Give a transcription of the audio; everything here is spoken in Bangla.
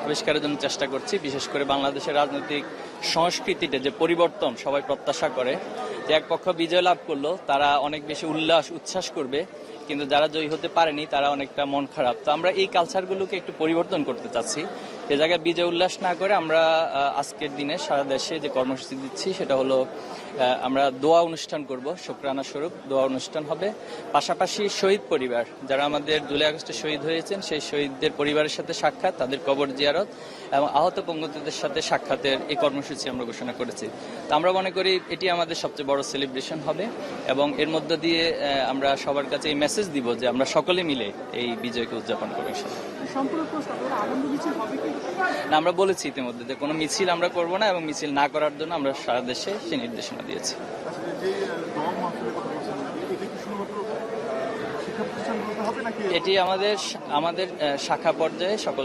আবিষ্কারের জন্য চেষ্টা করছি। বিশেষ করে বাংলাদেশের রাজনৈতিক সংস্কৃতিতে যে পরিবর্তন সবাই প্রত্যাশা করে, যে এক পক্ষ বিজয় লাভ করলো তারা অনেক বেশি উচ্ছ্বাস করবে, কিন্তু যারা জয়ী হতে পারেনি তারা অনেকটা মন খারাপ। তো আমরা এই কালচারগুলোকে একটু পরিবর্তন করতে চাচ্ছি। সে জায়গায় বিজয় উল্লাস না করে আমরা আজকের দিনে সারা দেশে যে কর্মসূচি দিচ্ছি সেটা হলো আমরা দোয়া অনুষ্ঠান করব, শুকরানা স্বরূপ দোয়া অনুষ্ঠান হবে। পাশাপাশি শহীদ পরিবার যারা আমাদের 2 আগস্টে শহীদ হয়েছেন সেই শহীদদের পরিবারের সাথে সাক্ষাৎ, তাদের কবর জিয়ারত এবং আহত পঙ্গুত্বদের সাথে সাক্ষাতের এই কর্মসূচি আমরা ঘোষণা করেছি। তো আমরা মনে করি এটি আমাদের সবচেয়ে বড় সেলিব্রেশন হবে এবং এর মধ্য দিয়ে আমরা সবার কাছে এই মেসেজ দিব যে আমরা সকলে মিলে এই বিজয়কে উদযাপন করব। না, আমরা বলেছি ইতিমধ্যে যে কোনো মিছিল আমরা করব না এবং মিছিল না করার জন্য আমরা সারা দেশে সে নির্দেশনা দিয়েছি। এটি আমাদের শাখা পর্যায়ে সকল